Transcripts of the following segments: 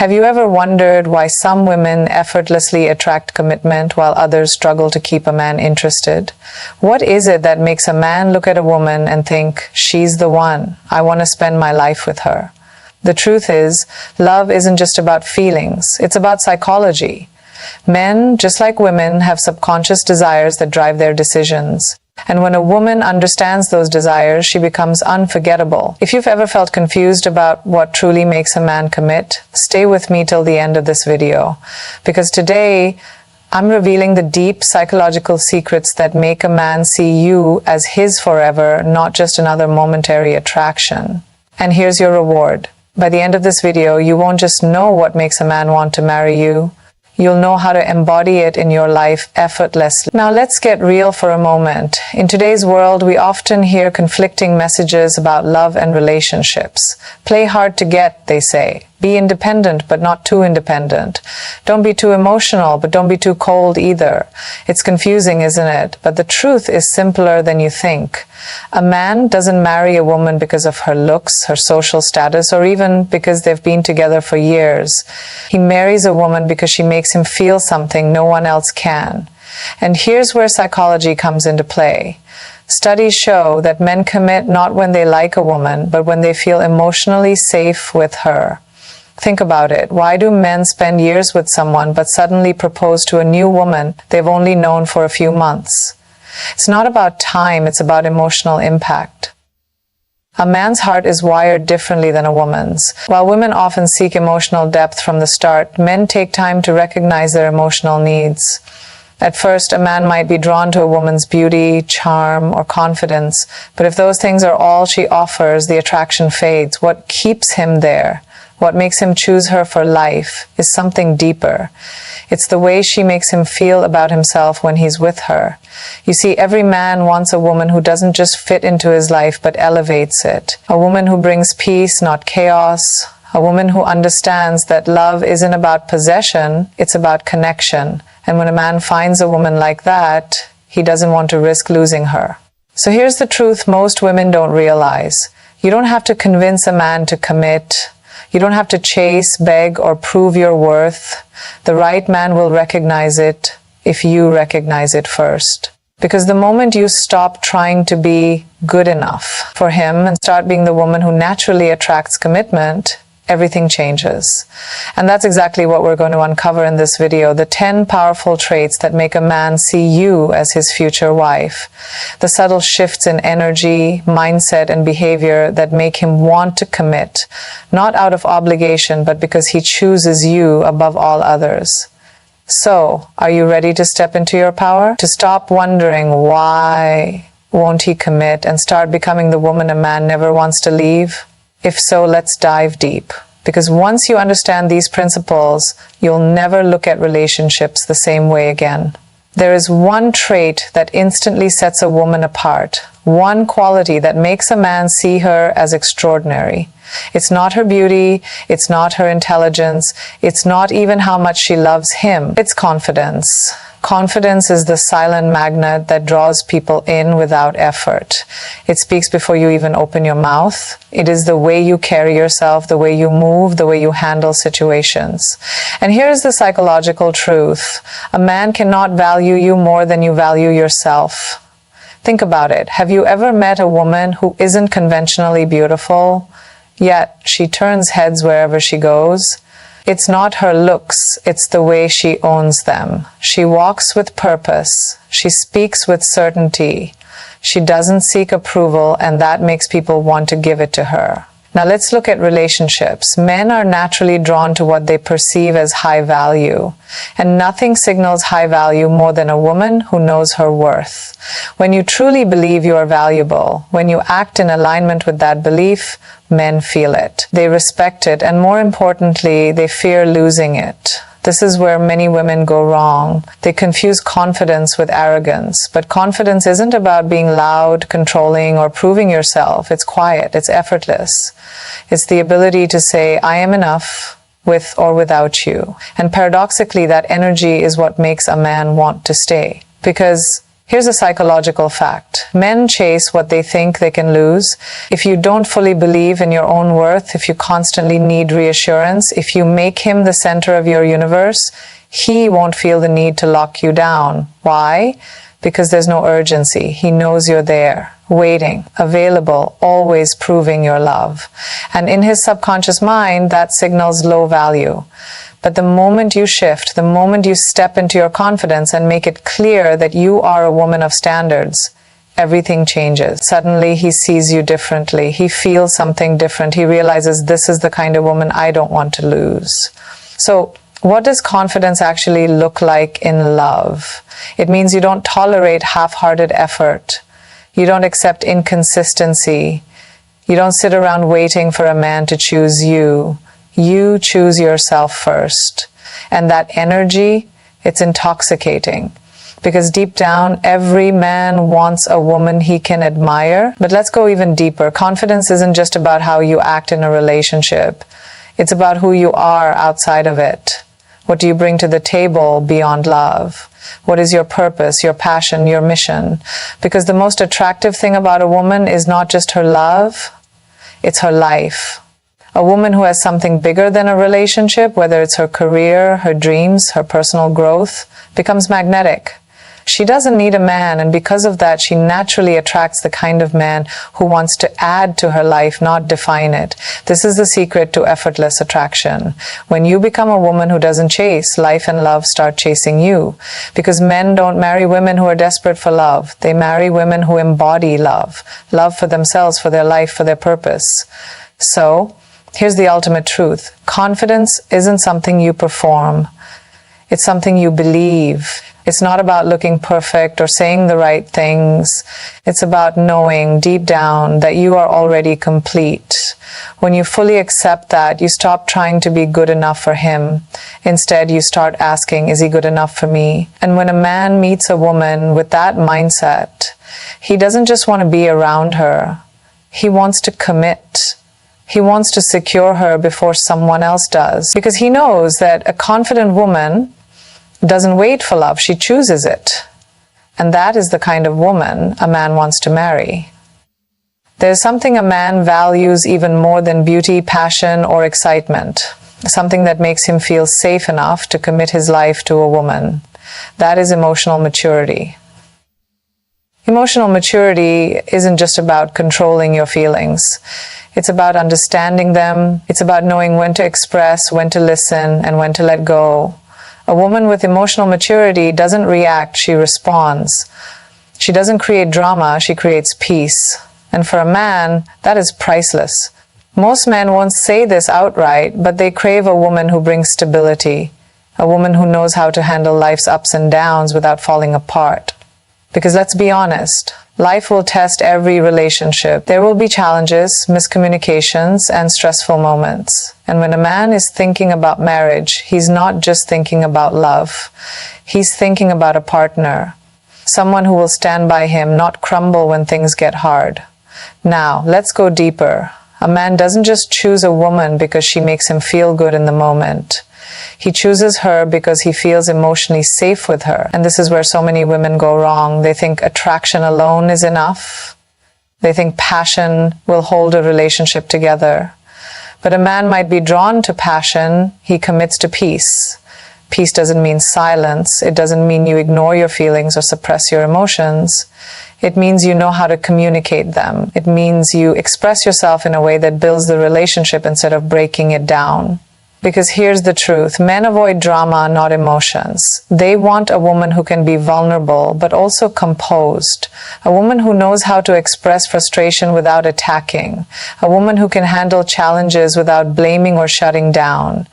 Have you ever wondered why some women effortlessly attract commitment while others struggle to keep a man interested? What is it that makes a man look at a woman and think, she's the one, I want to spend my life with her? The truth is, love isn't just about feelings, it's about psychology. Men, just like women, have subconscious desires that drive their decisions. And when a woman understands those desires, she becomes unforgettable. If you've ever felt confused about what truly makes a man commit, stay with me till the end of this video. Because today, I'm revealing the deep psychological secrets that make a man see you as his forever, not just another momentary attraction. And here's your reward. By the end of this video, you won't just know what makes a man want to marry you, you'll know how to embody it in your life effortlessly. Now let's get real for a moment. In today's world, we often hear conflicting messages about love and relationships. Play hard to get, they say. Be independent, but not too independent. Don't be too emotional, but don't be too cold either. It's confusing, isn't it? But the truth is simpler than you think. A man doesn't marry a woman because of her looks, her social status, or even because they've been together for years. He marries a woman because she makes him feel something no one else can. And here's where psychology comes into play. Studies show that men commit not when they like a woman, but when they feel emotionally safe with her. Think about it. Why do men spend years with someone but suddenly propose to a new woman they've only known for a few months? It's not about time, it's about emotional impact. A man's heart is wired differently than a woman's. While women often seek emotional depth from the start, men take time to recognize their emotional needs. At first, a man might be drawn to a woman's beauty, charm, or confidence, but if those things are all she offers, the attraction fades. What keeps him there? What makes him choose her for life is something deeper. It's the way she makes him feel about himself when he's with her. You see, every man wants a woman who doesn't just fit into his life but elevates it. A woman who brings peace, not chaos. A woman who understands that love isn't about possession, it's about connection. And when a man finds a woman like that, he doesn't want to risk losing her. So here's the truth most women don't realize. You don't have to convince a man to commit. You don't have to chase, beg, or prove your worth. The right man will recognize it if you recognize it first. Because the moment you stop trying to be good enough for him and start being the woman who naturally attracts commitment, everything changes. And that's exactly what we're going to uncover in this video, the 10 powerful traits that make a man see you as his future wife. The subtle shifts in energy, mindset, and behavior that make him want to commit, not out of obligation, but because he chooses you above all others. So, are you ready to step into your power? To stop wondering why won't he commit and start becoming the woman a man never wants to leave? If so, let's dive deep. Because once you understand these principles, you'll never look at relationships the same way again. There is one trait that instantly sets a woman apart, one quality that makes a man see her as extraordinary. It's not her beauty, it's not her intelligence, it's not even how much she loves him. It's confidence. Confidence is the silent magnet that draws people in without effort. It speaks before you even open your mouth. It is the way you carry yourself, the way you move, the way you handle situations. And here's the psychological truth. A man cannot value you more than you value yourself. Think about it. Have you ever met a woman who isn't conventionally beautiful, yet she turns heads wherever she goes? It's not her looks, it's the way she owns them. She walks with purpose. She speaks with certainty. She doesn't seek approval, and that makes people want to give it to her. Now let's look at relationships. Men are naturally drawn to what they perceive as high value. And nothing signals high value more than a woman who knows her worth. When you truly believe you are valuable, when you act in alignment with that belief, men feel it. They respect it, and more importantly, they fear losing it. This is where many women go wrong. They confuse confidence with arrogance. But confidence isn't about being loud, controlling, or proving yourself. It's quiet. It's effortless. It's the ability to say, I am enough, with or without you. And paradoxically, that energy is what makes a man want to stay. Because Here's a psychological fact. Men chase what they think they can lose. If you don't fully believe in your own worth, if you constantly need reassurance, if you make him the center of your universe, he won't feel the need to lock you down. Why? Because there's no urgency. He knows you're there, waiting, available, always proving your love. And in his subconscious mind, that signals low value. But the moment you shift, the moment you step into your confidence and make it clear that you are a woman of standards, everything changes. Suddenly he sees you differently. He feels something different. He realizes, this is the kind of woman I don't want to lose. So what does confidence actually look like in love? It means you don't tolerate half-hearted effort. You don't accept inconsistency. You don't sit around waiting for a man to choose you. You choose yourself first. And that energy, it's intoxicating. Because deep down, every man wants a woman he can admire. But let's go even deeper. Confidence isn't just about how you act in a relationship. It's about who you are outside of it. What do you bring to the table beyond love? What is your purpose, your passion, your mission? Because the most attractive thing about a woman is not just her love, it's her life. A woman who has something bigger than a relationship, whether it's her career, her dreams, her personal growth, becomes magnetic. She doesn't need a man, and because of that, she naturally attracts the kind of man who wants to add to her life, not define it. This is the secret to effortless attraction. When you become a woman who doesn't chase, life and love start chasing you. Because men don't marry women who are desperate for love. They marry women who embody love. Love for themselves, for their life, for their purpose. So, here's the ultimate truth. Confidence isn't something you perform. It's something you believe. It's not about looking perfect or saying the right things. It's about knowing deep down that you are already complete. When you fully accept that, you stop trying to be good enough for him. Instead, you start asking, is he good enough for me? And when a man meets a woman with that mindset, he doesn't just want to be around her. He wants to commit. He wants to secure her before someone else does. Because he knows that a confident woman doesn't wait for love, she chooses it. And that is the kind of woman a man wants to marry. There's something a man values even more than beauty, passion, or excitement. Something that makes him feel safe enough to commit his life to a woman. That is emotional maturity. Emotional maturity isn't just about controlling your feelings. It's about understanding them. It's about knowing when to express, when to listen, and when to let go. A woman with emotional maturity doesn't react, she responds. She doesn't create drama, she creates peace. And for a man, that is priceless. Most men won't say this outright, but they crave a woman who brings stability. A woman who knows how to handle life's ups and downs without falling apart. Because let's be honest, life will test every relationship. There will be challenges, miscommunications, and stressful moments. And when a man is thinking about marriage, he's not just thinking about love. He's thinking about a partner. Someone who will stand by him, not crumble when things get hard. Now, let's go deeper. A man doesn't just choose a woman because she makes him feel good in the moment. He chooses her because he feels emotionally safe with her. And this is where so many women go wrong. They think attraction alone is enough. They think passion will hold a relationship together. But a man might be drawn to passion. He commits to peace. Peace doesn't mean silence. It doesn't mean you ignore your feelings or suppress your emotions. It means you know how to communicate them. It means you express yourself in a way that builds the relationship instead of breaking it down. Because here's the truth, men avoid drama, not emotions. They want a woman who can be vulnerable, but also composed. A woman who knows how to express frustration without attacking. A woman who can handle challenges without blaming or shutting down.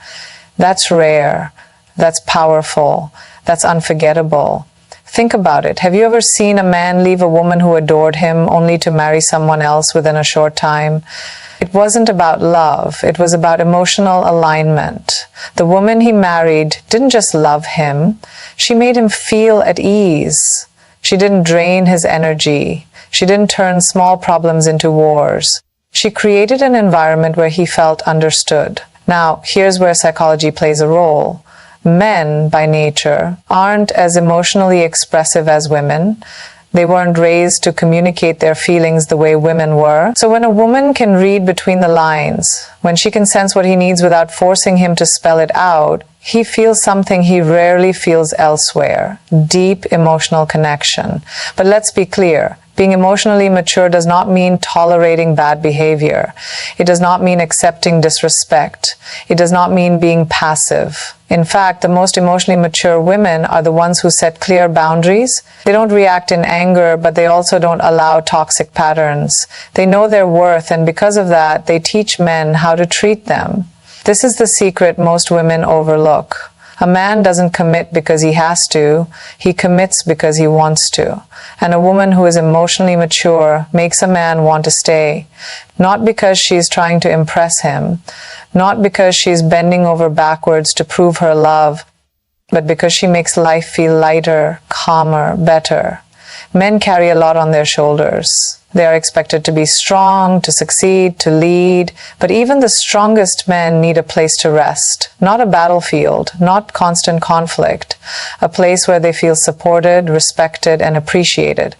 That's rare. That's powerful. That's unforgettable. Think about it. Have you ever seen a man leave a woman who adored him only to marry someone else within a short time? It wasn't about love. It was about emotional alignment. The woman he married didn't just love him. She made him feel at ease. She didn't drain his energy. She didn't turn small problems into wars. She created an environment where he felt understood. Now, here's where psychology plays a role. Men, by nature, aren't as emotionally expressive as women. They weren't raised to communicate their feelings the way women were. So when a woman can read between the lines, when she can sense what he needs without forcing him to spell it out, he feels something he rarely feels elsewhere: deep emotional connection. But let's be clear. Being emotionally mature does not mean tolerating bad behavior. It does not mean accepting disrespect. It does not mean being passive. In fact, the most emotionally mature women are the ones who set clear boundaries. They don't react in anger, but they also don't allow toxic patterns. They know their worth, and because of that, they teach men how to treat them. This is the secret most women overlook. A man doesn't commit because he has to, he commits because he wants to. And a woman who is emotionally mature makes a man want to stay, not because she's trying to impress him, not because she's bending over backwards to prove her love, but because she makes life feel lighter, calmer, better. Men carry a lot on their shoulders. They are expected to be strong, to succeed, to lead, but even the strongest men need a place to rest, not a battlefield, not constant conflict, a place where they feel supported, respected, and appreciated.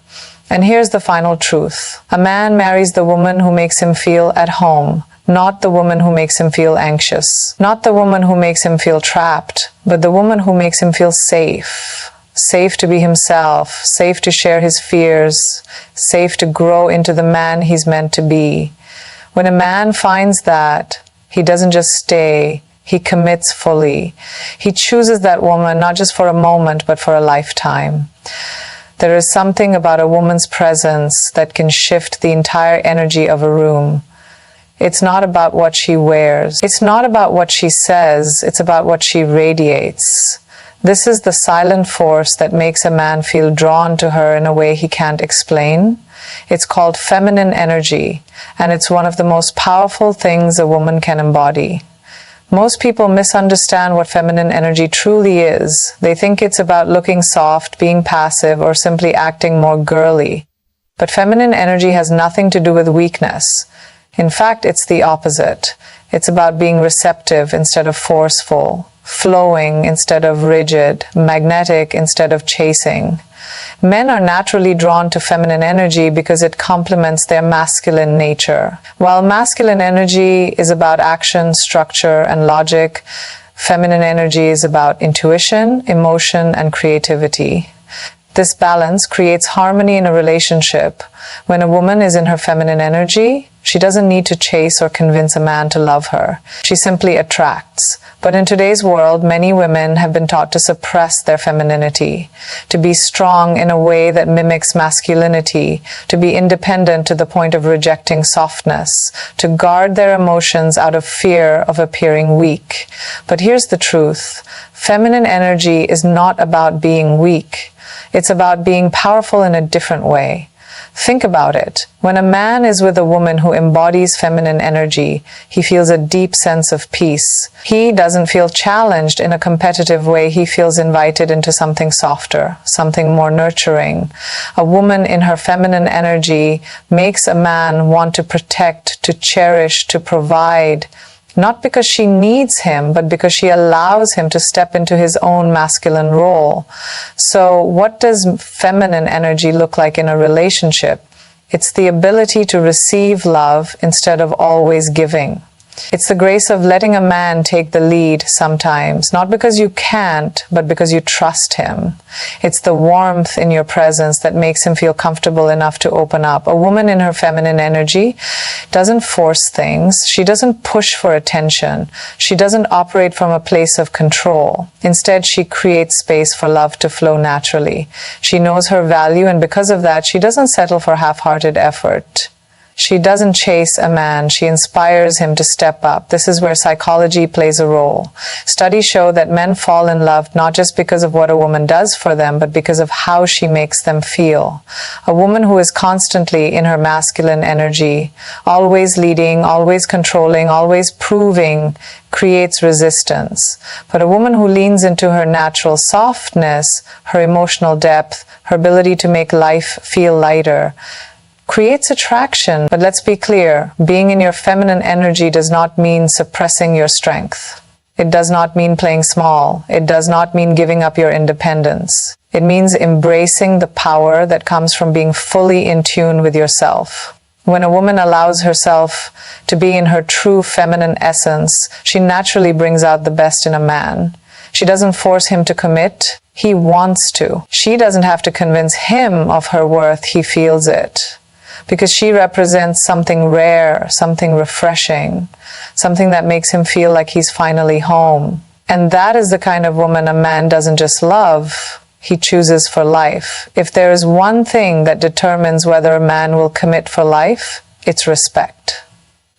And here's the final truth. A man marries the woman who makes him feel at home, not the woman who makes him feel anxious, not the woman who makes him feel trapped, but the woman who makes him feel safe. Safe to be himself, safe to share his fears, safe to grow into the man he's meant to be. When a man finds that, he doesn't just stay, he commits fully. He chooses that woman not just for a moment, but for a lifetime. There is something about a woman's presence that can shift the entire energy of a room. It's not about what she wears. It's not about what she says. It's about what she radiates. This is the silent force that makes a man feel drawn to her in a way he can't explain. It's called feminine energy, and it's one of the most powerful things a woman can embody. Most people misunderstand what feminine energy truly is. They think it's about looking soft, being passive, or simply acting more girly. But feminine energy has nothing to do with weakness. In fact, it's the opposite. It's about being receptive instead of forceful, flowing instead of rigid, magnetic instead of chasing. Men are naturally drawn to feminine energy because it complements their masculine nature. While masculine energy is about action, structure, and logic, feminine energy is about intuition, emotion, and creativity. This balance creates harmony in a relationship. When a woman is in her feminine energy, she doesn't need to chase or convince a man to love her. She simply attracts. But in today's world, many women have been taught to suppress their femininity, to be strong in a way that mimics masculinity, to be independent to the point of rejecting softness, to guard their emotions out of fear of appearing weak. But here's the truth. Feminine energy is not about being weak. It's about being powerful in a different way. Think about it. When a man is with a woman who embodies feminine energy, he feels a deep sense of peace. He doesn't feel challenged in a competitive way. He feels invited into something softer, something more nurturing. A woman in her feminine energy makes a man want to protect, to cherish, to provide. Not because she needs him, but because she allows him to step into his own masculine role. So what does feminine energy look like in a relationship? It's the ability to receive love instead of always giving. It's the grace of letting a man take the lead sometimes, not because you can't, but because you trust him. It's the warmth in your presence that makes him feel comfortable enough to open up. A woman in her feminine energy doesn't force things. She doesn't push for attention. She doesn't operate from a place of control. Instead, she creates space for love to flow naturally. She knows her value, and because of that, she doesn't settle for half-hearted effort. She doesn't chase a man, she inspires him to step up. This is where psychology plays a role. Studies show that men fall in love not just because of what a woman does for them, but because of how she makes them feel. A woman who is constantly in her masculine energy, always leading, always controlling, always proving, creates resistance. But a woman who leans into her natural softness, her emotional depth, her ability to make life feel lighter, creates attraction. But let's be clear, being in your feminine energy does not mean suppressing your strength. It does not mean playing small. It does not mean giving up your independence. It means embracing the power that comes from being fully in tune with yourself. When a woman allows herself to be in her true feminine essence, she naturally brings out the best in a man. She doesn't force him to commit. He wants to. She doesn't have to convince him of her worth. He feels it. Because she represents something rare, something refreshing, something that makes him feel like he's finally home. And that is the kind of woman a man doesn't just love, he chooses for life. If there is one thing that determines whether a man will commit for life, it's respect.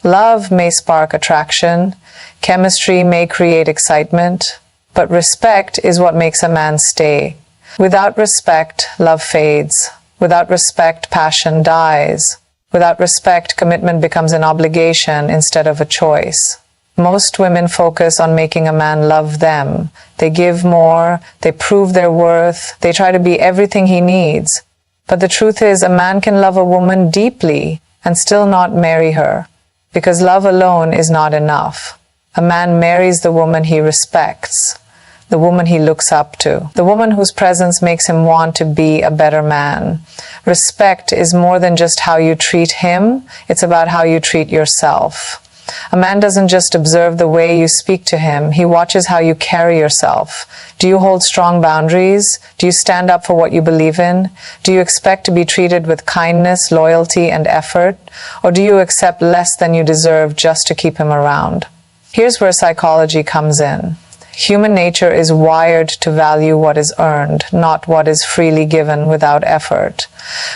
Love may spark attraction, chemistry may create excitement, but respect is what makes a man stay. Without respect, love fades. Without respect, passion dies. Without respect, commitment becomes an obligation instead of a choice. Most women focus on making a man love them. They give more, they prove their worth, they try to be everything he needs. But the truth is, a man can love a woman deeply and still not marry her, because love alone is not enough. A man marries the woman he respects, the woman he looks up to, the woman whose presence makes him want to be a better man. Respect is more than just how you treat him, it's about how you treat yourself. A man doesn't just observe the way you speak to him, he watches how you carry yourself. Do you hold strong boundaries? Do you stand up for what you believe in? Do you expect to be treated with kindness, loyalty, and effort? Or do you accept less than you deserve just to keep him around? Here's where psychology comes in. Human nature is wired to value what is earned, not what is freely given without effort.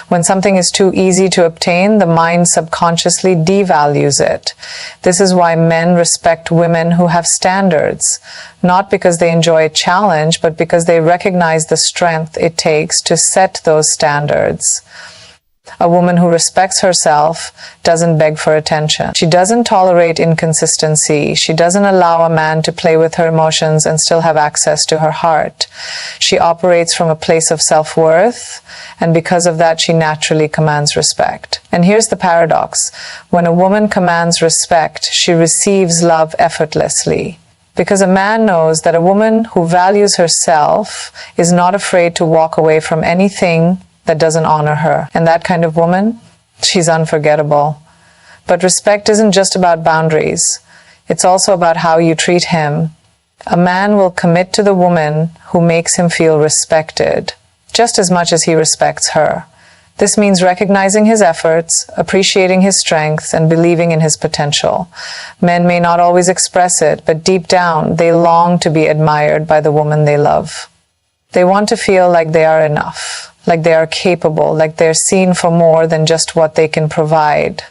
When something is too easy to obtain, the mind subconsciously devalues it. This is why men respect women who have standards, not because they enjoy a challenge, but because they recognize the strength it takes to set those standards. A woman who respects herself doesn't beg for attention. She doesn't tolerate inconsistency. She doesn't allow a man to play with her emotions and still have access to her heart. She operates from a place of self-worth, and because of that, she naturally commands respect. And here's the paradox. When a woman commands respect, she receives love effortlessly. Because a man knows that a woman who values herself is not afraid to walk away from anything that doesn't honor her. And that kind of woman, she's unforgettable. But respect isn't just about boundaries. It's also about how you treat him. A man will commit to the woman who makes him feel respected, just as much as he respects her. This means recognizing his efforts, appreciating his strengths, and believing in his potential. Men may not always express it, but deep down, they long to be admired by the woman they love. They want to feel like they are enough, like they are capable, like they're seen for more than just what they can provide.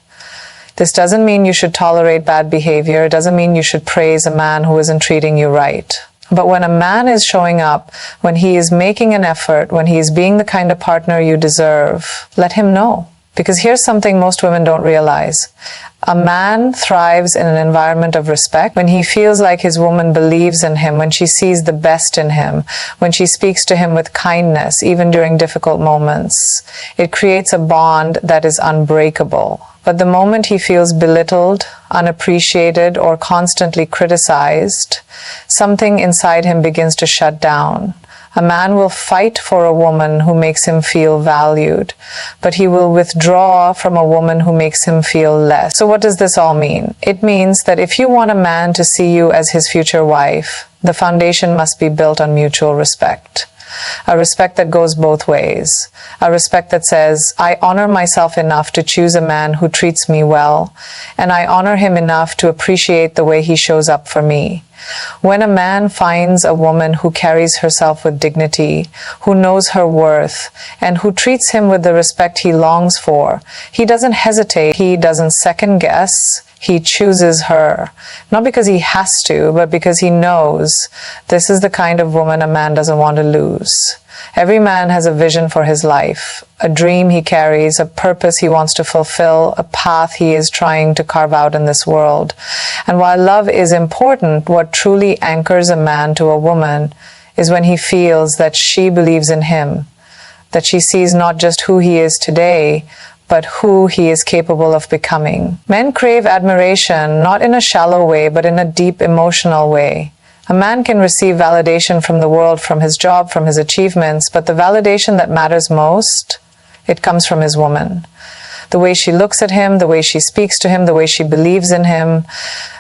This doesn't mean you should tolerate bad behavior. It doesn't mean you should praise a man who isn't treating you right. But when a man is showing up, when he is making an effort, when he is being the kind of partner you deserve, let him know. Because here's something most women don't realize. A man thrives in an environment of respect when he feels like his woman believes in him, when she sees the best in him, when she speaks to him with kindness, even during difficult moments. It creates a bond that is unbreakable. But the moment he feels belittled, unappreciated, or constantly criticized, something inside him begins to shut down. A man will fight for a woman who makes him feel valued, but he will withdraw from a woman who makes him feel less. So what does this all mean? It means that if you want a man to see you as his future wife, the foundation must be built on mutual respect. A respect that goes both ways. A respect that says, I honor myself enough to choose a man who treats me well, and I honor him enough to appreciate the way he shows up for me. When a man finds a woman who carries herself with dignity, who knows her worth, and who treats him with the respect he longs for, he doesn't hesitate, he doesn't second guess, he chooses her. Not because he has to, but because he knows this is the kind of woman a man doesn't want to lose. Every man has a vision for his life, a dream he carries, a purpose he wants to fulfill, a path he is trying to carve out in this world. And while love is important, what truly anchors a man to a woman is when he feels that she believes in him, that she sees not just who he is today, but who he is capable of becoming. Men crave admiration, not in a shallow way, but in a deep emotional way. A man can receive validation from the world, from his job, from his achievements, but the validation that matters most, it comes from his woman. The way she looks at him, the way she speaks to him, the way she believes in him.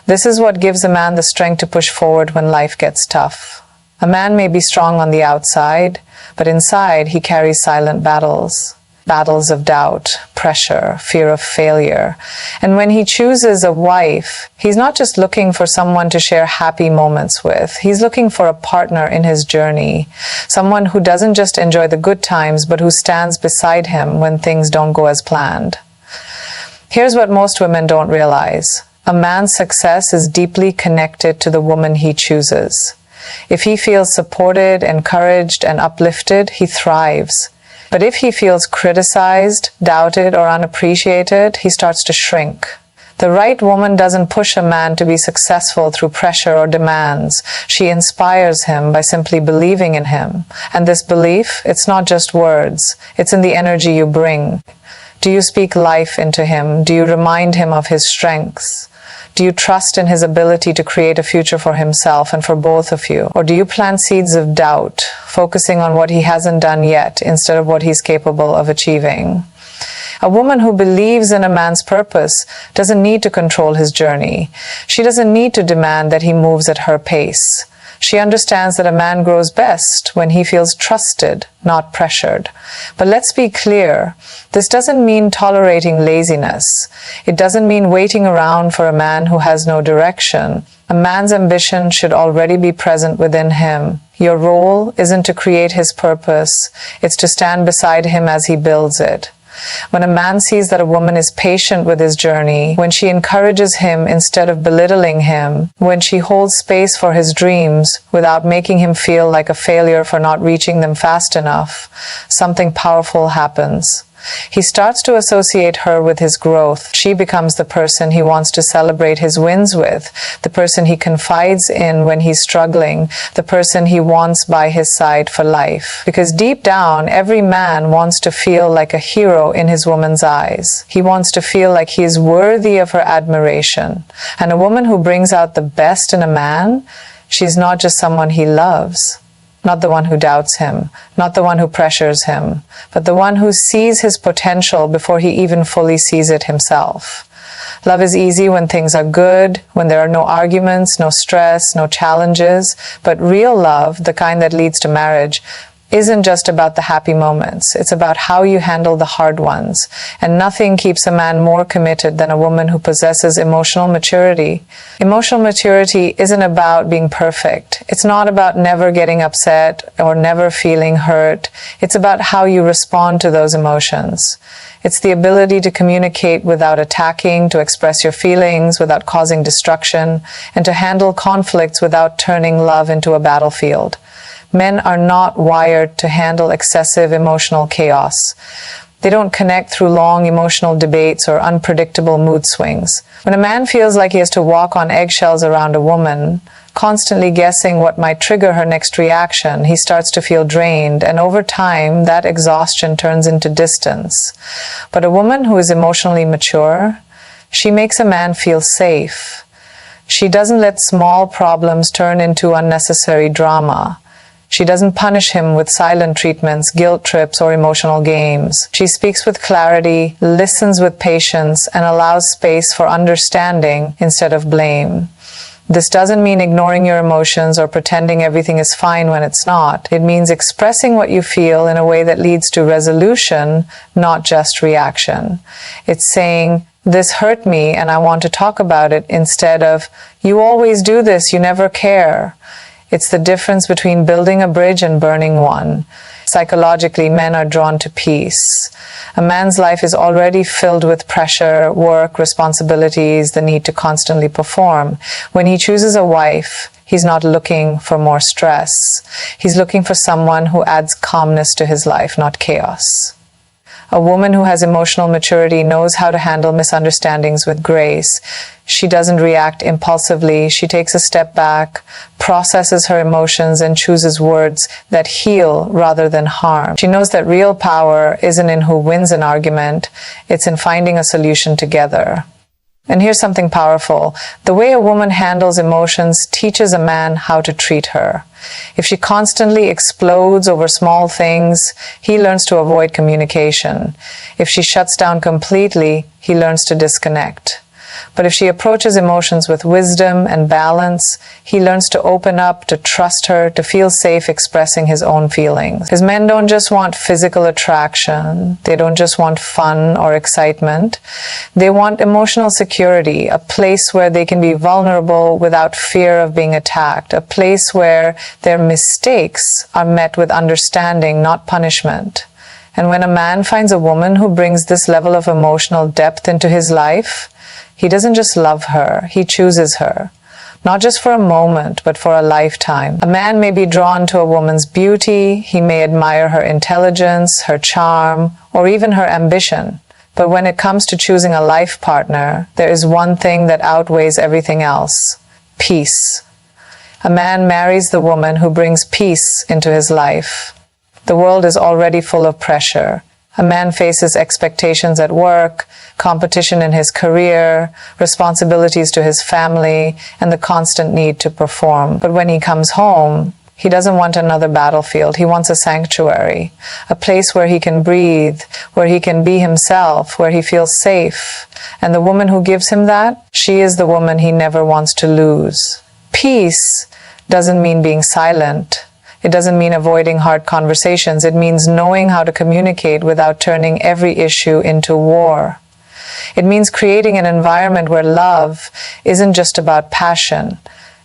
This is what gives a man the strength to push forward when life gets tough. A man may be strong on the outside, but inside he carries silent battles. Battles of doubt, pressure, fear of failure. And when he chooses a wife, he's not just looking for someone to share happy moments with. He's looking for a partner in his journey. Someone who doesn't just enjoy the good times, but who stands beside him when things don't go as planned. Here's what most women don't realize. A man's success is deeply connected to the woman he chooses. If he feels supported, encouraged, and uplifted, he thrives. But if he feels criticized, doubted, or unappreciated, he starts to shrink. The right woman doesn't push a man to be successful through pressure or demands. She inspires him by simply believing in him. And this belief, it's not just words. It's in the energy you bring. Do you speak life into him? Do you remind him of his strengths? Do you trust in his ability to create a future for himself and for both of you? Or do you plant seeds of doubt, focusing on what he hasn't done yet instead of what he's capable of achieving? A woman who believes in a man's purpose doesn't need to control his journey. She doesn't need to demand that he moves at her pace. She understands that a man grows best when he feels trusted, not pressured. But let's be clear, this doesn't mean tolerating laziness. It doesn't mean waiting around for a man who has no direction. A man's ambition should already be present within him. Your role isn't to create his purpose, it's to stand beside him as he builds it. When a man sees that a woman is patient with his journey, when she encourages him instead of belittling him, when she holds space for his dreams without making him feel like a failure for not reaching them fast enough, something powerful happens. He starts to associate her with his growth. She becomes the person he wants to celebrate his wins with, the person he confides in when he's struggling, the person he wants by his side for life. Because deep down, every man wants to feel like a hero in his woman's eyes. He wants to feel like he is worthy of her admiration. And a woman who brings out the best in a man, she's not just someone he loves. Not the one who doubts him, not the one who pressures him, but the one who sees his potential before he even fully sees it himself. Love is easy when things are good, when there are no arguments, no stress, no challenges, but real love, the kind that leads to marriage, isn't just about the happy moments. It's about how you handle the hard ones. And nothing keeps a man more committed than a woman who possesses emotional maturity. Emotional maturity isn't about being perfect. It's not about never getting upset or never feeling hurt. It's about how you respond to those emotions. It's the ability to communicate without attacking, to express your feelings without causing destruction, and to handle conflicts without turning love into a battlefield. Men are not wired to handle excessive emotional chaos. They don't connect through long emotional debates or unpredictable mood swings. When a man feels like he has to walk on eggshells around a woman, constantly guessing what might trigger her next reaction, he starts to feel drained, and over time, that exhaustion turns into distance. But a woman who is emotionally mature, she makes a man feel safe. She doesn't let small problems turn into unnecessary drama. She doesn't punish him with silent treatments, guilt trips, or emotional games. She speaks with clarity, listens with patience, and allows space for understanding instead of blame. This doesn't mean ignoring your emotions or pretending everything is fine when it's not. It means expressing what you feel in a way that leads to resolution, not just reaction. It's saying, "This hurt me and I want to talk about it," instead of, "You always do this, you never care." It's the difference between building a bridge and burning one. Psychologically, men are drawn to peace. A man's life is already filled with pressure, work, responsibilities, the need to constantly perform. When he chooses a wife, he's not looking for more stress. He's looking for someone who adds calmness to his life, not chaos. A woman who has emotional maturity knows how to handle misunderstandings with grace. She doesn't react impulsively. She takes a step back, processes her emotions, and chooses words that heal rather than harm. She knows that real power isn't in who wins an argument, it's in finding a solution together. And here's something powerful. The way a woman handles emotions teaches a man how to treat her. If she constantly explodes over small things, he learns to avoid communication. If she shuts down completely, he learns to disconnect. But if she approaches emotions with wisdom and balance, he learns to open up, to trust her, to feel safe expressing his own feelings. Because men don't just want physical attraction. They don't just want fun or excitement. They want emotional security, a place where they can be vulnerable without fear of being attacked, a place where their mistakes are met with understanding, not punishment. And when a man finds a woman who brings this level of emotional depth into his life, he doesn't just love her, he chooses her. Not just for a moment, but for a lifetime. A man may be drawn to a woman's beauty, he may admire her intelligence, her charm, or even her ambition. But when it comes to choosing a life partner, there is one thing that outweighs everything else: peace. A man marries the woman who brings peace into his life. The world is already full of pressure. A man faces expectations at work, competition in his career, responsibilities to his family, and the constant need to perform. But when he comes home, he doesn't want another battlefield. He wants a sanctuary, a place where he can breathe, where he can be himself, where he feels safe. And the woman who gives him that, she is the woman he never wants to lose. Peace doesn't mean being silent. It doesn't mean avoiding hard conversations. It means knowing how to communicate without turning every issue into war. It means creating an environment where love isn't just about passion.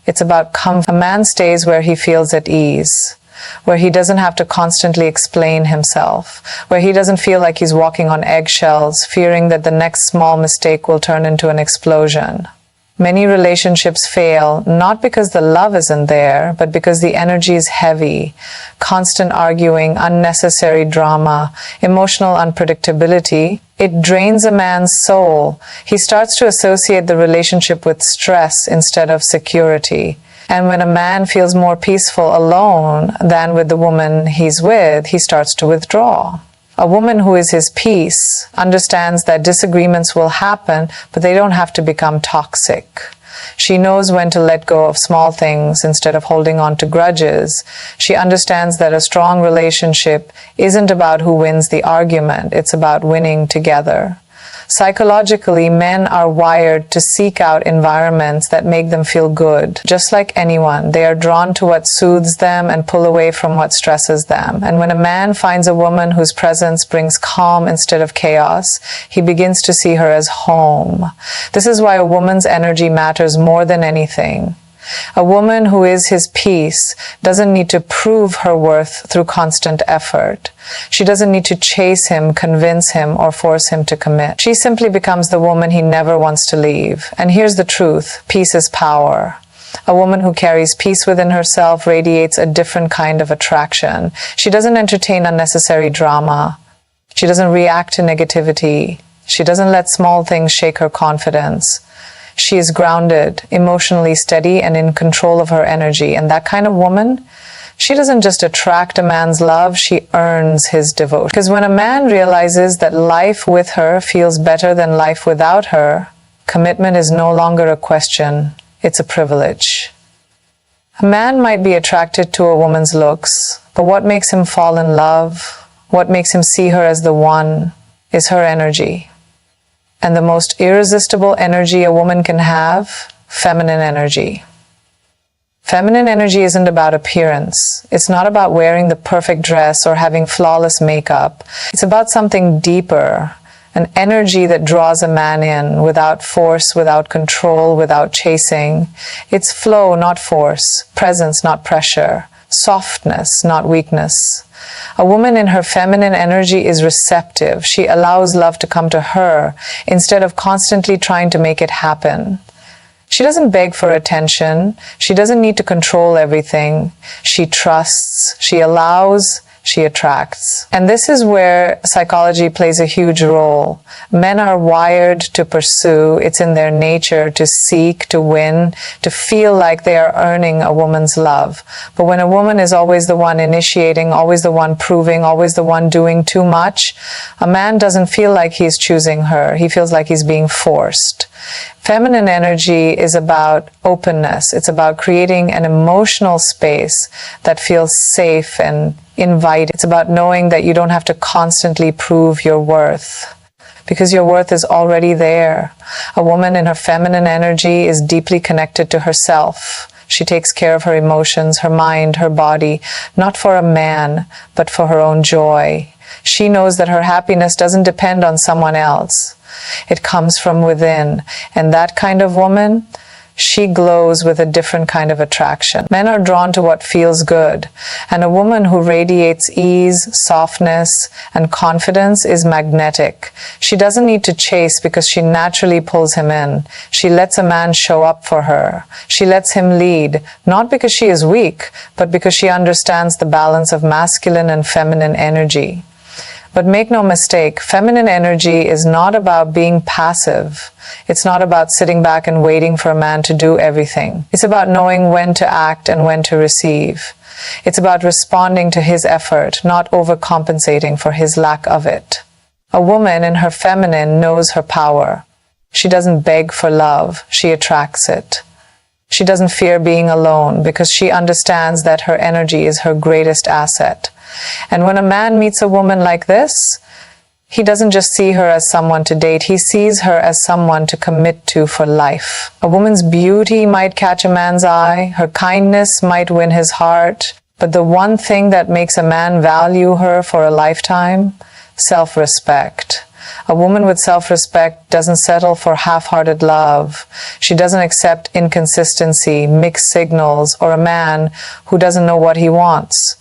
It's about comfort. A man stays where he feels at ease, where he doesn't have to constantly explain himself, where he doesn't feel like he's walking on eggshells, fearing that the next small mistake will turn into an explosion. Many relationships fail not because the love isn't there, but because the energy is heavy. Constant arguing, unnecessary drama, emotional unpredictability. It drains a man's soul. He starts to associate the relationship with stress instead of security. And when a man feels more peaceful alone than with the woman he's with, he starts to withdraw. A woman who is his peace understands that disagreements will happen, but they don't have to become toxic. She knows when to let go of small things instead of holding on to grudges. She understands that a strong relationship isn't about who wins the argument, it's about winning together. Psychologically, men are wired to seek out environments that make them feel good. Just like anyone, they are drawn to what soothes them and pull away from what stresses them. And when a man finds a woman whose presence brings calm instead of chaos, he begins to see her as home. This is why a woman's energy matters more than anything. A woman who is his peace doesn't need to prove her worth through constant effort. She doesn't need to chase him, convince him, or force him to commit. She simply becomes the woman he never wants to leave. And here's the truth: peace is power. A woman who carries peace within herself radiates a different kind of attraction. She doesn't entertain unnecessary drama. She doesn't react to negativity. She doesn't let small things shake her confidence. She is grounded, emotionally steady, and in control of her energy. And that kind of woman, she doesn't just attract a man's love, she earns his devotion. Because when a man realizes that life with her feels better than life without her, commitment is no longer a question, it's a privilege. A man might be attracted to a woman's looks, but what makes him fall in love, what makes him see her as the one, is her energy. And the most irresistible energy a woman can have, feminine energy. Feminine energy isn't about appearance. It's not about wearing the perfect dress or having flawless makeup. It's about something deeper, an energy that draws a man in without force, without control, without chasing. It's flow, not force, presence, not pressure, softness, not weakness. A woman in her feminine energy is receptive. She allows love to come to her instead of constantly trying to make it happen. She doesn't beg for attention. She doesn't need to control everything. She trusts, she allows, she attracts. And this is where psychology plays a huge role. Men are wired to pursue. It's in their nature to seek, to win, to feel like they are earning a woman's love. But when a woman is always the one initiating, always the one proving, always the one doing too much, a man doesn't feel like he's choosing her. He feels like he's being forced. Feminine energy is about openness. It's about creating an emotional space that feels safe and inviting. It's about knowing that you don't have to constantly prove your worth, because your worth is already there. A woman in her feminine energy is deeply connected to herself. She takes care of her emotions, her mind, her body, not for a man, but for her own joy. She knows that her happiness doesn't depend on someone else. It comes from within. And that kind of woman, she glows with a different kind of attraction. Men are drawn to what feels good. And a woman who radiates ease, softness, and confidence is magnetic. She doesn't need to chase because she naturally pulls him in. She lets a man show up for her. She lets him lead, not because she is weak, but because she understands the balance of masculine and feminine energy. But make no mistake, feminine energy is not about being passive. It's not about sitting back and waiting for a man to do everything. It's about knowing when to act and when to receive. It's about responding to his effort, not overcompensating for his lack of it. A woman in her feminine knows her power. She doesn't beg for love, she attracts it. She doesn't fear being alone because she understands that her energy is her greatest asset. And when a man meets a woman like this, he doesn't just see her as someone to date, he sees her as someone to commit to for life. A woman's beauty might catch a man's eye, her kindness might win his heart, but the one thing that makes a man value her for a lifetime? Self-respect. A woman with self-respect doesn't settle for half-hearted love. She doesn't accept inconsistency, mixed signals, or a man who doesn't know what he wants.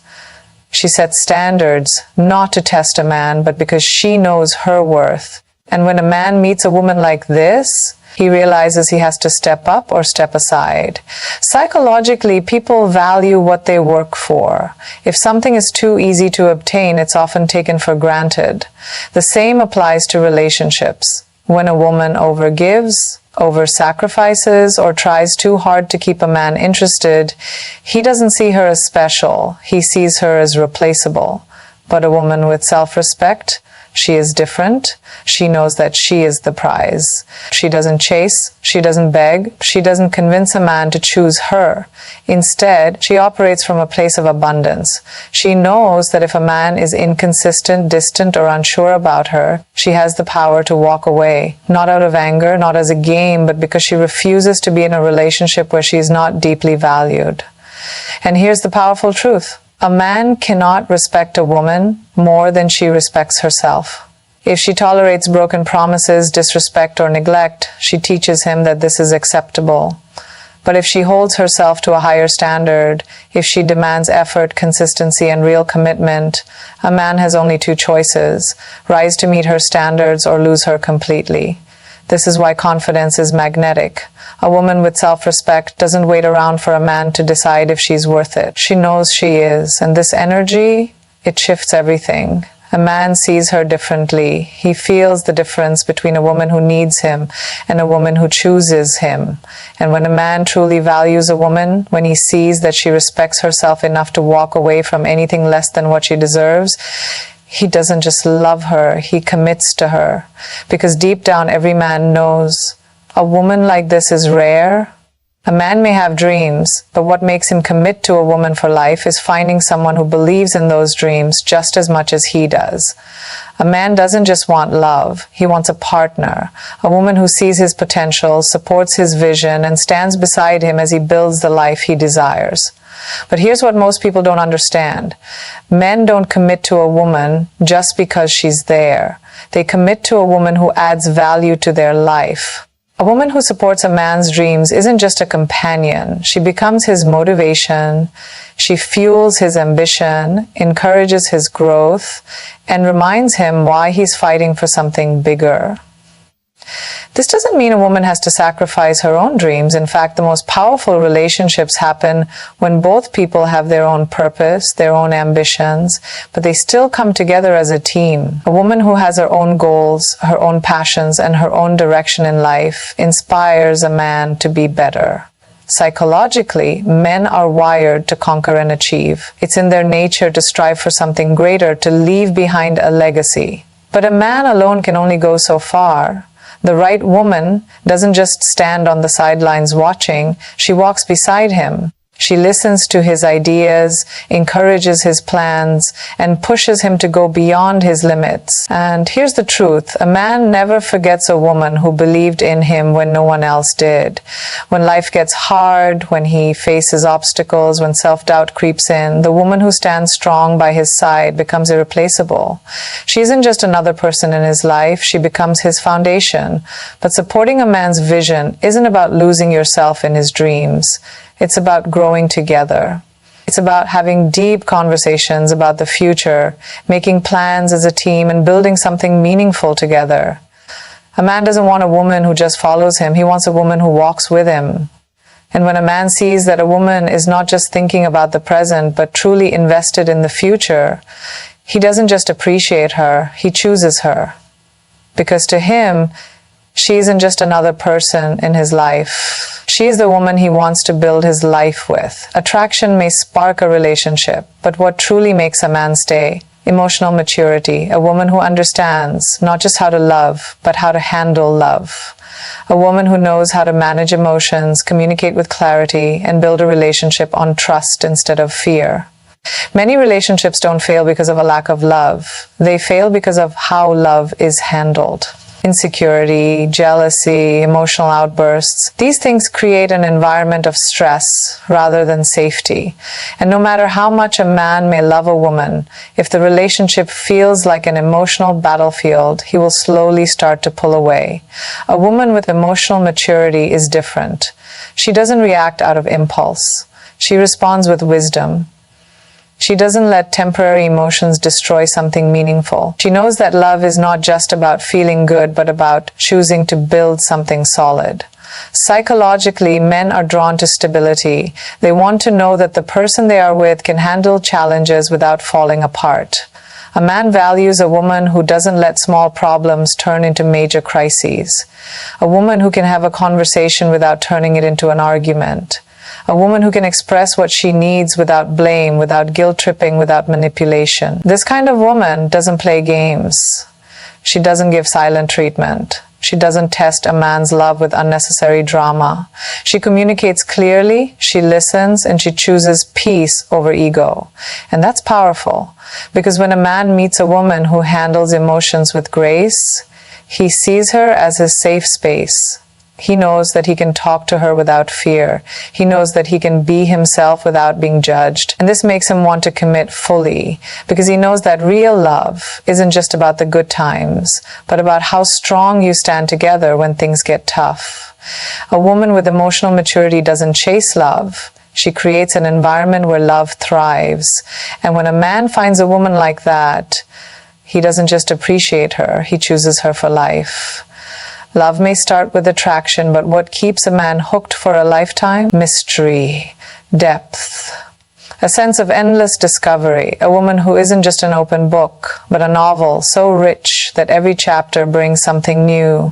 She sets standards, not to test a man, but because she knows her worth. And when a man meets a woman like this, he realizes he has to step up or step aside. Psychologically, people value what they work for. If something is too easy to obtain, it's often taken for granted. The same applies to relationships. When a woman overgives, over-sacrifices, or tries too hard to keep a man interested, he doesn't see her as special. He sees her as replaceable. But a woman with self-respect, she is different. She knows that she is the prize. She doesn't chase. She doesn't beg. She doesn't convince a man to choose her. Instead, she operates from a place of abundance. She knows that if a man is inconsistent, distant, or unsure about her, she has the power to walk away, not out of anger, not as a game, but because she refuses to be in a relationship where she is not deeply valued. And here's the powerful truth. A man cannot respect a woman more than she respects herself. If she tolerates broken promises, disrespect, or neglect, she teaches him that this is acceptable. But if she holds herself to a higher standard, if she demands effort, consistency, and real commitment, a man has only two choices: rise to meet her standards or lose her completely. This is why confidence is magnetic. A woman with self-respect doesn't wait around for a man to decide if she's worth it. She knows she is, and this energy, it shifts everything. A man sees her differently. He feels the difference between a woman who needs him and a woman who chooses him. And when a man truly values a woman, when he sees that she respects herself enough to walk away from anything less than what she deserves, he doesn't just love her, he commits to her. Because deep down, every man knows a woman like this is rare. A man may have dreams, but what makes him commit to a woman for life is finding someone who believes in those dreams just as much as he does. A man doesn't just want love, he wants a partner, a woman who sees his potential, supports his vision, and stands beside him as he builds the life he desires. But here's what most people don't understand. Men don't commit to a woman just because she's there. They commit to a woman who adds value to their life. A woman who supports a man's dreams isn't just a companion. She becomes his motivation. She fuels his ambition, encourages his growth, and reminds him why he's fighting for something bigger. This doesn't mean a woman has to sacrifice her own dreams. In fact, the most powerful relationships happen when both people have their own purpose, their own ambitions, but they still come together as a team. A woman who has her own goals, her own passions, and her own direction in life inspires a man to be better. Psychologically, men are wired to conquer and achieve. It's in their nature to strive for something greater, to leave behind a legacy. But a man alone can only go so far. The right woman doesn't just stand on the sidelines watching, she walks beside him. She listens to his ideas, encourages his plans, and pushes him to go beyond his limits. And here's the truth, a man never forgets a woman who believed in him when no one else did. When life gets hard, when he faces obstacles, when self-doubt creeps in, the woman who stands strong by his side becomes irreplaceable. She isn't just another person in his life, she becomes his foundation. But supporting a man's vision isn't about losing yourself in his dreams. It's about growing together. It's about having deep conversations about the future, making plans as a team, and building something meaningful together. A man doesn't want a woman who just follows him. He wants a woman who walks with him. And when a man sees that a woman is not just thinking about the present, but truly invested in the future, he doesn't just appreciate her, he chooses her. Because to him, she isn't just another person in his life. She is the woman he wants to build his life with. Attraction may spark a relationship, but what truly makes a man stay? Emotional maturity, a woman who understands not just how to love, but how to handle love. A woman who knows how to manage emotions, communicate with clarity, and build a relationship on trust instead of fear. Many relationships don't fail because of a lack of love. They fail because of how love is handled. Insecurity, jealousy, emotional outbursts, these things create an environment of stress rather than safety. And no matter how much a man may love a woman, if the relationship feels like an emotional battlefield, he will slowly start to pull away. A woman with emotional maturity is different. She doesn't react out of impulse. She responds with wisdom. She doesn't let temporary emotions destroy something meaningful. She knows that love is not just about feeling good, but about choosing to build something solid. Psychologically, men are drawn to stability. They want to know that the person they are with can handle challenges without falling apart. A man values a woman who doesn't let small problems turn into major crises. A woman who can have a conversation without turning it into an argument. A woman who can express what she needs without blame, without guilt-tripping, without manipulation. This kind of woman doesn't play games. She doesn't give silent treatment. She doesn't test a man's love with unnecessary drama. She communicates clearly, she listens, and she chooses peace over ego. And that's powerful, because when a man meets a woman who handles emotions with grace, he sees her as his safe space. He knows that he can talk to her without fear. He knows that he can be himself without being judged. And this makes him want to commit fully, because he knows that real love isn't just about the good times, but about how strong you stand together when things get tough. A woman with emotional maturity doesn't chase love. She creates an environment where love thrives. And when a man finds a woman like that, he doesn't just appreciate her, he chooses her for life. Love may start with attraction, but what keeps a man hooked for a lifetime? Mystery, depth, a sense of endless discovery, a woman who isn't just an open book, but a novel so rich that every chapter brings something new.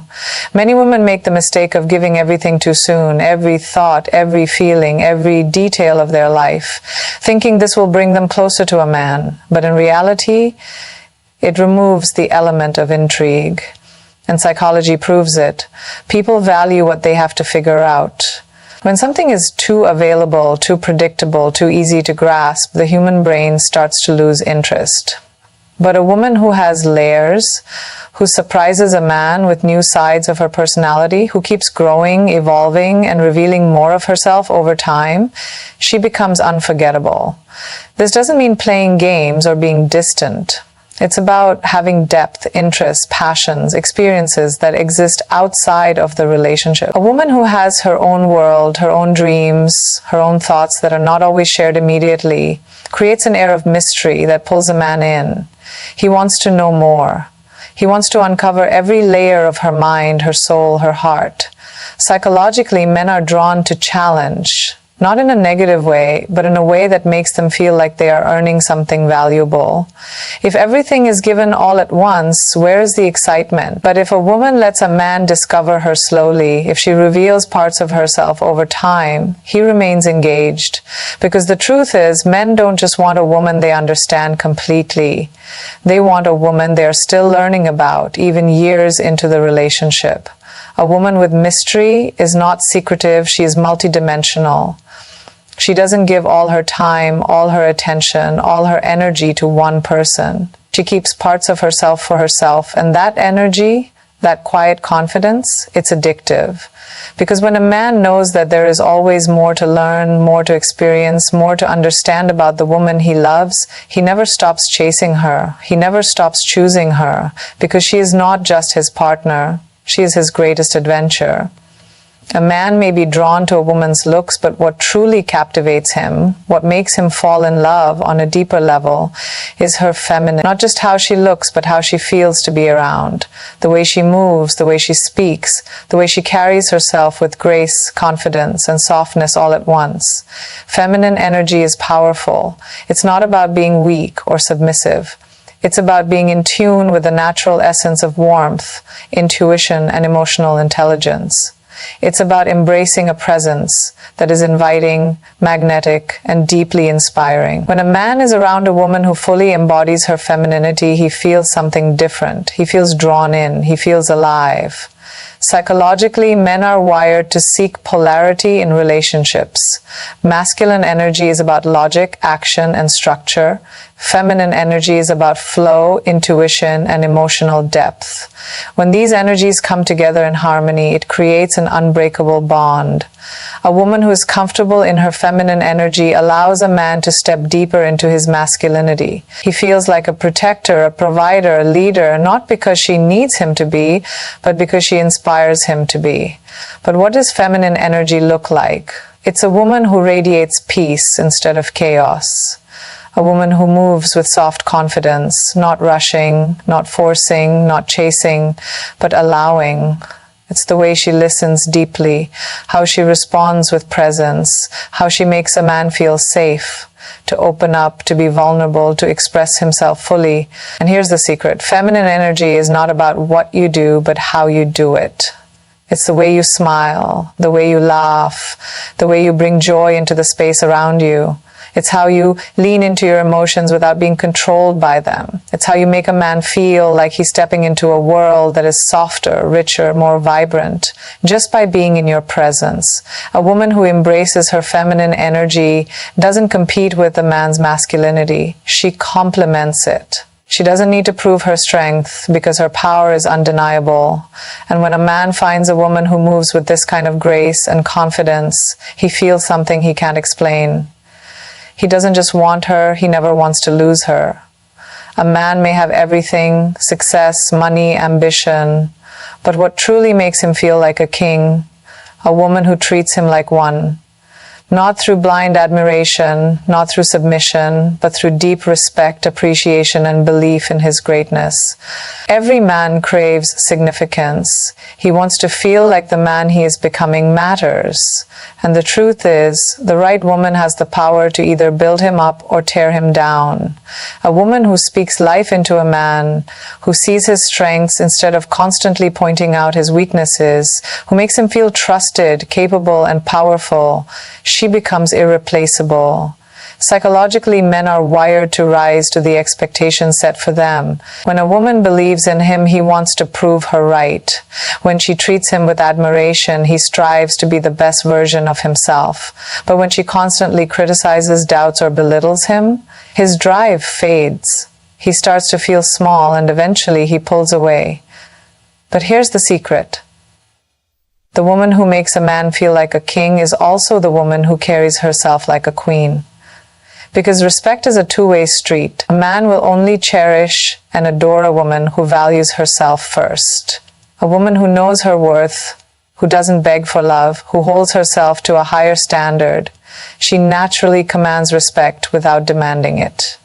Many women make the mistake of giving everything too soon, every thought, every feeling, every detail of their life, thinking this will bring them closer to a man. But in reality, it removes the element of intrigue. And psychology proves it. People value what they have to figure out. When something is too available, too predictable, too easy to grasp, the human brain starts to lose interest. But a woman who has layers, who surprises a man with new sides of her personality, who keeps growing, evolving, and revealing more of herself over time, she becomes unforgettable. This doesn't mean playing games or being distant. It's about having depth, interests, passions, experiences that exist outside of the relationship. A woman who has her own world, her own dreams, her own thoughts that are not always shared immediately, creates an air of mystery that pulls a man in. He wants to know more. He wants to uncover every layer of her mind, her soul, her heart. Psychologically, men are drawn to challenge, not in a negative way, but in a way that makes them feel like they are earning something valuable. If everything is given all at once, where is the excitement? But if a woman lets a man discover her slowly, if she reveals parts of herself over time, he remains engaged. Because the truth is, men don't just want a woman they understand completely. They want a woman they are still learning about, even years into the relationship. A woman with mystery is not secretive, she is multidimensional. She doesn't give all her time, all her attention, all her energy to one person. She keeps parts of herself for herself, and that energy, that quiet confidence, it's addictive. Because when a man knows that there is always more to learn, more to experience, more to understand about the woman he loves, he never stops chasing her. He never stops choosing her, because she is not just his partner. She is his greatest adventure. A man may be drawn to a woman's looks, but what truly captivates him, what makes him fall in love on a deeper level, is her feminine. Not just how she looks, but how she feels to be around. The way she moves, the way she speaks, the way she carries herself with grace, confidence, and softness all at once. Feminine energy is powerful. It's not about being weak or submissive. It's about being in tune with the natural essence of warmth, intuition, and emotional intelligence. It's about embracing a presence that is inviting, magnetic, and deeply inspiring. When a man is around a woman who fully embodies her femininity, he feels something different. He feels drawn in. He feels alive. Psychologically, men are wired to seek polarity in relationships. Masculine energy is about logic, action, and structure. Feminine energy is about flow, intuition, and emotional depth. When these energies come together in harmony, it creates an unbreakable bond. A woman who is comfortable in her feminine energy allows a man to step deeper into his masculinity. He feels like a protector, a provider, a leader, not because she needs him to be, but because she inspires him to be. But what does feminine energy look like? It's a woman who radiates peace instead of chaos. A woman who moves with soft confidence, not rushing, not forcing, not chasing, but allowing. It's the way she listens deeply, how she responds with presence, how she makes a man feel safe, to open up, to be vulnerable, to express himself fully. And here's the secret. Feminine energy is not about what you do, but how you do it. It's the way you smile, the way you laugh, the way you bring joy into the space around you. It's how you lean into your emotions without being controlled by them. It's how you make a man feel like he's stepping into a world that is softer, richer, more vibrant, just by being in your presence. A woman who embraces her feminine energy doesn't compete with a man's masculinity. She complements it. She doesn't need to prove her strength because her power is undeniable. And when a man finds a woman who moves with this kind of grace and confidence, he feels something he can't explain. He doesn't just want her, he never wants to lose her. A man may have everything, success, money, ambition, but what truly makes him feel like a king, a woman who treats him like one. Not through blind admiration, not through submission, but through deep respect, appreciation, and belief in his greatness. Every man craves significance. He wants to feel like the man he is becoming matters. And the truth is, the right woman has the power to either build him up or tear him down. A woman who speaks life into a man, who sees his strengths instead of constantly pointing out his weaknesses, who makes him feel trusted, capable, and powerful, she becomes irreplaceable. Psychologically, men are wired to rise to the expectations set for them. When a woman believes in him, he wants to prove her right. When she treats him with admiration, he strives to be the best version of himself. But when she constantly criticizes, doubts, or belittles him, his drive fades. He starts to feel small, and eventually he pulls away. But here's the secret. The woman who makes a man feel like a king is also the woman who carries herself like a queen. Because respect is a two-way street. A man will only cherish and adore a woman who values herself first. A woman who knows her worth, who doesn't beg for love, who holds herself to a higher standard. She naturally commands respect without demanding it.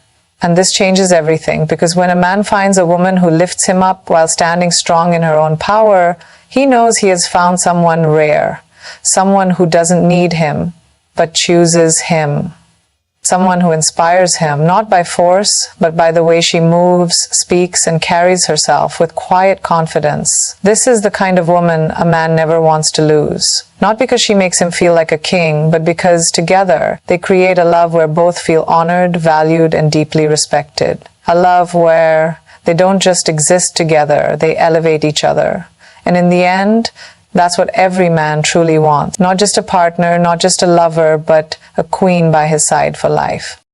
And this changes everything, because when a man finds a woman who lifts him up while standing strong in her own power, he knows he has found someone rare, someone who doesn't need him, but chooses him. Someone who inspires him, not by force, but by the way she moves, speaks, and carries herself with quiet confidence. This is the kind of woman a man never wants to lose. Not because she makes him feel like a king, but because together they create a love where both feel honored, valued, and deeply respected. A love where they don't just exist together, they elevate each other. And in the end, that's what every man truly wants. Not just a partner, not just a lover, but a queen by his side for life.